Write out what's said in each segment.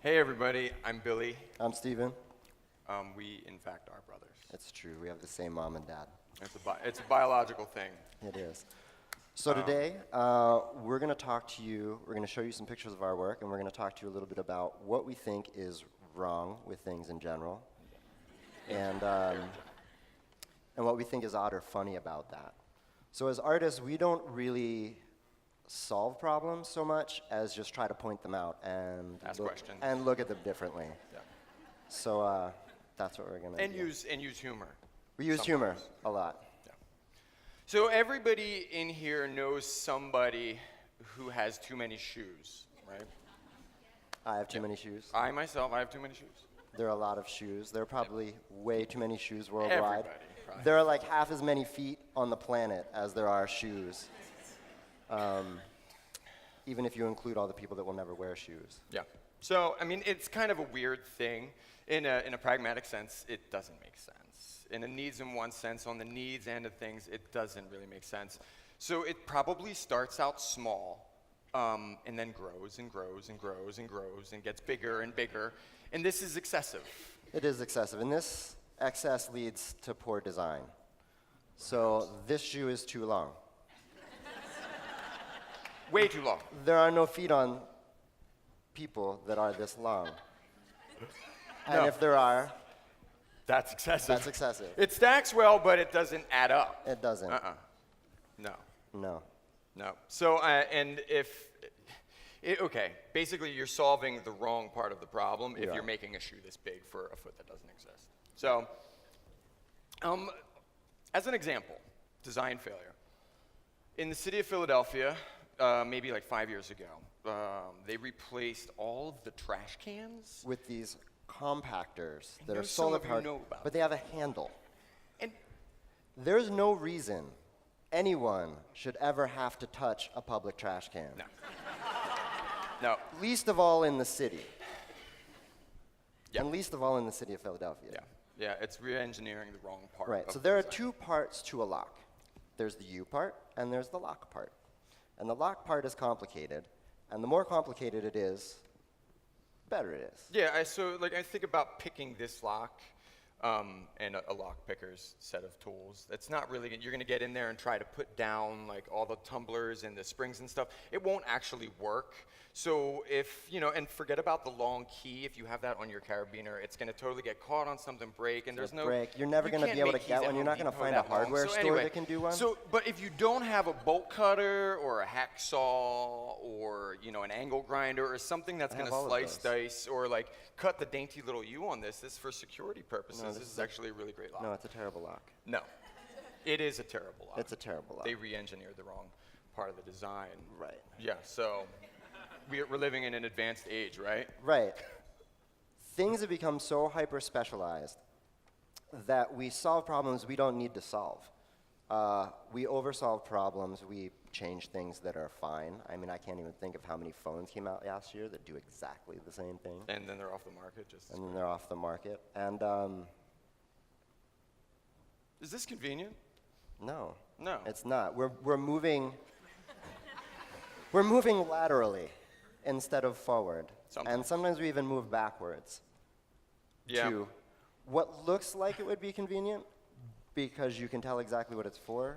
Hey everybody, I'm Billy. I'm Steven. We, in fact, are brothers. It's true. We have the same mom and dad. It's a biological thing. It is. So today, we're going to talk to you, we're going to show you some pictures of our work, and we're going to talk to you a little bit about what we think is wrong with things in general, and what we think is odd or funny about that. So as artists, we don't really solve problems so much as just try to point them out and look at them differently. Yeah. So that's what we're going to do. And use humor. We use humor a lot. Yeah. So everybody in here knows somebody who has too many shoes, right? I have too many shoes. I myself, I have too many shoes. There are a lot of shoes. There are probably way too many shoes worldwide. Everybody, probably. There are like half as many feet on the planet as there are shoes. Even if you include all the people that will never wear shoes. Yeah. So, I mean, it's kind of a weird thing. In a pragmatic sense, it doesn't make sense. In a needs and wants sense, on the needs end of things, it doesn't really make sense. So it probably starts out small, and then grows and grows and grows and grows and gets bigger and bigger. And this is excessive. It is excessive. And this excess leads to poor design. So this shoe is too long. Way too long. There are no feet on people that are this long. And No. if there are, That's excessive. that's excessive. It stacks well, but it doesn't add up. It doesn't. No. No. No. So, and okay, basically you're solving the wrong part of the problem if Yeah. you're making a shoe this big for a foot that doesn't exist. So, as an example, design failure. In the city of Philadelphia, maybe like 5 years ago, they replaced all of the trash cans. With these compactors that know are some solar of you powered, know about but they have a handle. And There's no reason anyone should ever have to touch a public trash can. no. No. Least of all in the city. Yeah. And least of all in the city of Philadelphia. Yeah. Yeah, it's re-engineering the wrong part. Right, of so the there are design. two parts to a lock. There's the U part, and there's the lock part. And the lock part is complicated, and the more complicated it is, better it is. Yeah, so like I think about picking this lock and a lock picker's set of tools. It's not really, you're gonna get in there and try to put down like all the tumblers and the springs and stuff. It won't actually work. So if, and forget about the long key. If you have that on your carabiner, it's gonna totally get caught on something, break, and there's no break. You're never gonna can't be able to make get keys one. at You're not Home gonna Depot find that a hardware long. So store anyway, that can do one. So, but if you don't have a bolt cutter or a hacksaw or, an angle grinder or something that's I gonna have all of slice, those. dice, or like cut the dainty little U on this for security purposes, No, this is actually a really great lock. No, it's a terrible lock. No, it is a terrible lock. It's a terrible lock. They re-engineered the wrong part of the design. Right. Yeah, so we're living in an advanced age, right? Right. Things have become so hyper-specialized that we solve problems we don't need to solve. We oversolve problems. We change things that are fine. I mean, I can't even think of how many phones came out last year that do exactly the same thing. And then they're off the market just as And then they're off the market. And Is this convenient? no, No. it's not. We're moving. We're moving laterally instead of forward. Sometimes. And sometimes we even move backwards Yeah. to what looks like it would be convenient because you can tell exactly what it's for.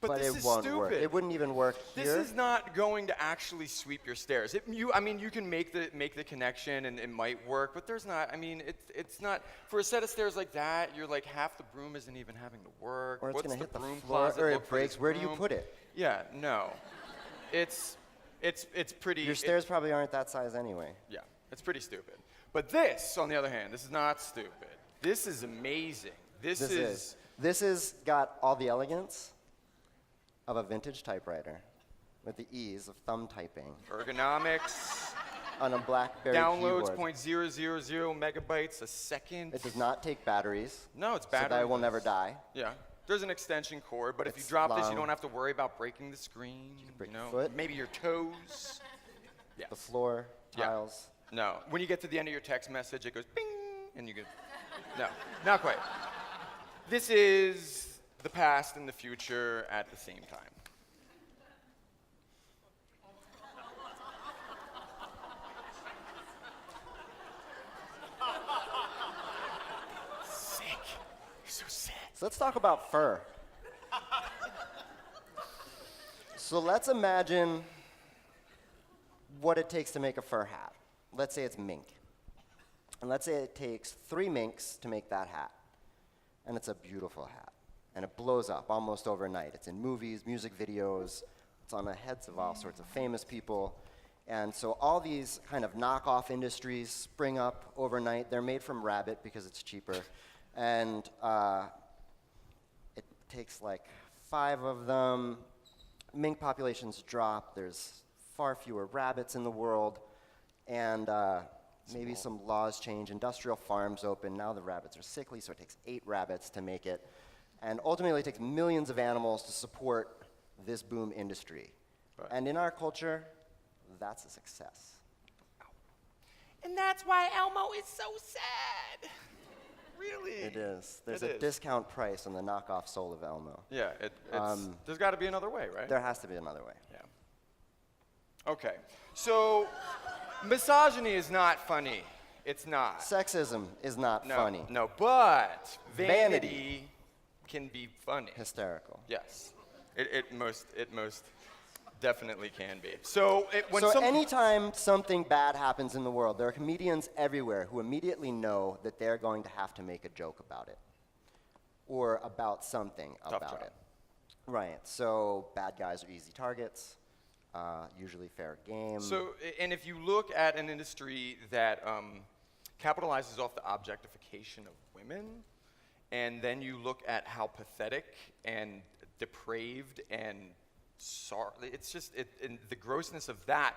But this it is won't stupid. work. It wouldn't even work This here. is not going to actually sweep your stairs. You can make the connection and it might work, but there's not. I mean, it's not for a set of stairs like that. You're like half the broom isn't even having to work. Or it's What's going to hit the broom floor, closet or look it for this breaks. Where do you broom? put it? Yeah, no. It's pretty. Your stairs probably aren't that size anyway. Yeah, it's pretty stupid. But this, on the other hand, this is not stupid. This is amazing. This is got all the elegance of a vintage typewriter with the ease of thumb typing ergonomics. on a BlackBerry Downloads keyboard. 0.000 megabytes a second. It does not take batteries. No, it's So battery. that it will never die. Yeah. There's an extension cord, but if you It's drop this, you long. don't have to worry about breaking the screen. break your foot. Maybe your toes. Yes. The floor, Yeah. tiles. No. When you get to the end of your text message, it goes bing, and you go, no, not quite. This is the past and the future at the same time. So let's talk about fur. So let's imagine what it takes to make a fur hat. Let's say it's mink. And let's say it takes 3 minks to make that hat. And it's a beautiful hat. And it blows up almost overnight. It's in movies, music videos. It's on the heads of all sorts of famous people. And so all these kind of knockoff industries spring up overnight. They're made from rabbit because it's cheaper. And it takes like 5 of them. Mink populations drop. There's far fewer rabbits in the world. And maybe some laws change. Industrial farms open. Now the rabbits are sickly, so it takes 8 rabbits to make it. And ultimately, it takes millions of animals to support this boom industry. Right. And in our culture, that's a success. And that's why Elmo is so sad. Really? It is. There's It a is. discount price on the knockoff soul of Elmo. Yeah, there's got to be another way, right? There has to be another way. Yeah. Okay. So, misogyny is not funny. It's not. Sexism is not No, funny. no, but vanity Vanity. can be funny. Hysterical. Yes. It most definitely can be. So, when So anytime something bad happens in the world, there are comedians everywhere who immediately know that they're going to have to make a joke about it. Or about something Tough about job. it. Right. So bad guys are easy targets. Usually fair game. So, and if you look at an industry that capitalizes off the objectification of women, and then you look at how pathetic and depraved and sorry, it's just, and the grossness of that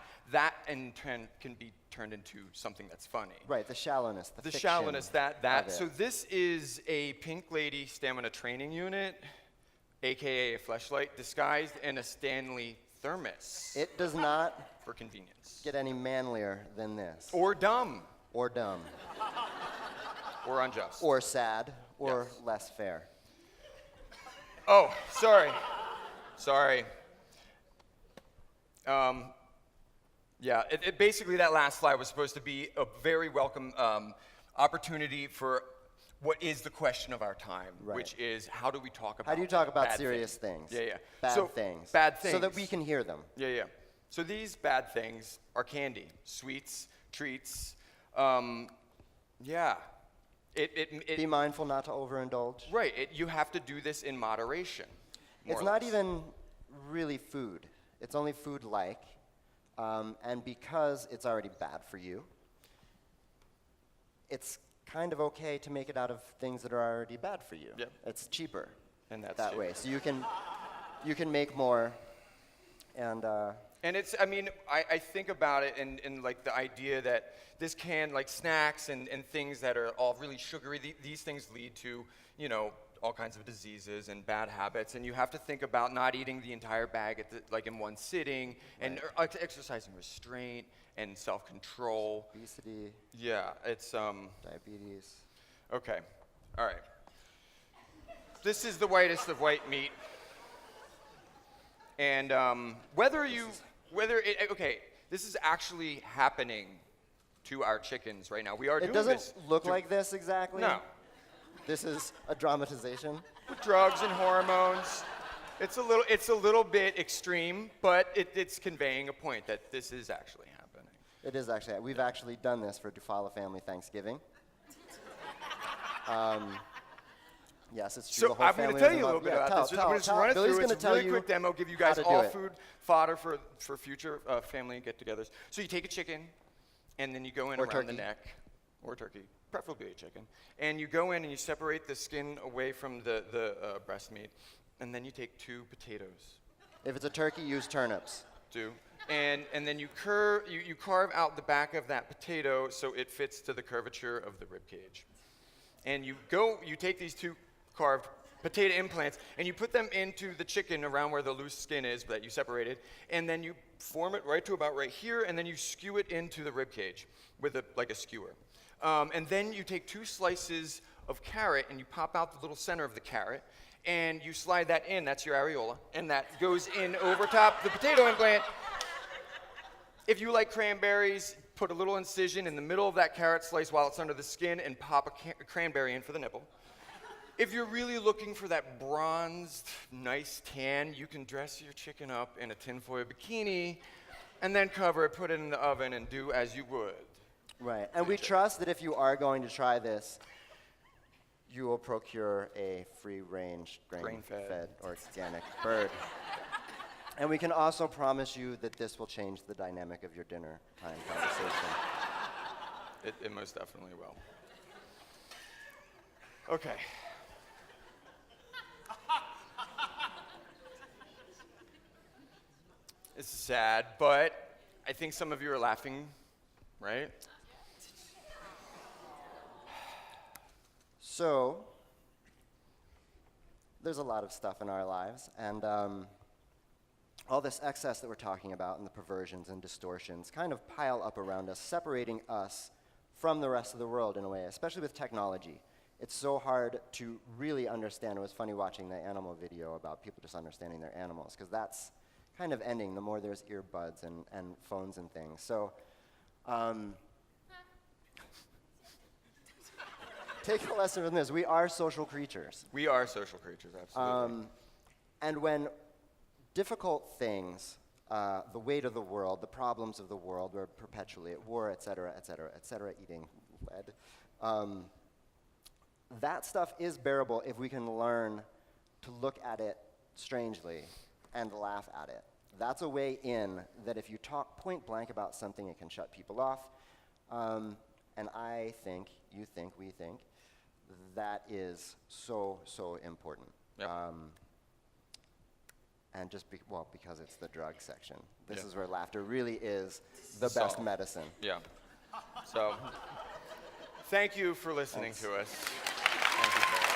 in turn can be turned into something that's funny. Right, the shallowness, the fiction shallowness, of it. So this is a Pink Lady Stamina Training Unit, AKA a fleshlight, disguised in a Stanley thermos It does not for convenience. get any manlier than this. Or dumb, Or dumb. or unjust. Or sad. Or Yes. less fair. Oh, sorry. Sorry. Yeah, basically that last slide was supposed to be a very welcome opportunity for what is the question of our time, Right. which is how do we talk about How do you talk about bad serious things? Yeah, yeah. Bad So, things. bad things. So that we can hear them. Yeah, yeah. So these bad things are candy, sweets, treats. Yeah. Be mindful not to overindulge. Right. You have to do this in moderation. more It's or not less. even really food. It's only food-like. And because it's already bad for you, it's kind of okay to make it out of things that are already bad for you. Yep. It's cheaper And that's that cheap. way. So you can make more. And And it's, I mean, I think about it and like the idea that this can, like snacks and things that are all really sugary, these things lead to, you know, all kinds of diseases and bad habits. And you have to think about not eating the entire bag like in one sitting, and exercising restraint and self-control. obesity, Yeah, it's, diabetes. okay, all right. This is the whitest of white meat. And okay, this is actually happening to our chickens right now. We are It doing doesn't this look like this exactly. No, This is a dramatization. with drugs and hormones. It's a little bit extreme, but it's conveying a point that this is actually happening. It is actually. We've actually done this for Dufala Family Thanksgiving. Yes, it's true. So the whole I'm going family to tell was you a little involved. bit Yeah, about this. I'm going to run it Billy's through. gonna It's a tell really you quick demo. Give you how guys to do all it. food fodder for future family get-togethers. So you take a chicken, and then you go in Or around the turkey. neck, or turkey, preferably a chicken, and you go in and you separate the skin away from the breast meat, and then you take 2 potatoes. If it's a turkey, use turnips. And then you carve out the back of that potato so it fits to the curvature of the rib cage. And you take these 2 carved potato implants and you put them into the chicken around where the loose skin is that you separated, and then you form it right to about right here, and then you skew it into the rib cage with like a skewer. And then you take 2 slices of carrot and you pop out the little center of the carrot, and you slide that in. That's your areola, and that goes in over top the potato implant. If you like cranberries, put a little incision in the middle of that carrot slice while it's under the skin and pop a cranberry in for the nipple. If you're really looking for that bronzed, nice tan, you can dress your chicken up in a tinfoil bikini and then cover it, put it in the oven, and do as you would. Right. And we trust that if you are going to try this, you will procure a free-range, grain-fed, organic bird. And we can also promise you that this will change the dynamic of your dinner time conversation. It most definitely will. Okay. It's sad, but I think some of you are laughing, right? So, there's a lot of stuff in our lives, and all this excess that we're talking about and the perversions and distortions kind of pile up around us, separating us from the rest of the world in a way, especially with technology. It's so hard to really understand. It was funny watching the animal video about people just understanding their animals, because that's kind of ending the more there's earbuds and phones and things. So, take a lesson from this. We are social creatures. We are social creatures, absolutely. And when difficult things, the weight of the world, the problems of the world, we're perpetually at war, et cetera, eating lead. That stuff is bearable if we can learn to look at it strangely and laugh at it. That's a way in that if you talk point blank about something, it can shut people off. And I think, you think, we think, that is so, so important. Yep. And just because it's the drug section. This Yep. is where laughter really is the best medicine. Yeah. So, thank you for listening to us. Thank you, Sarah.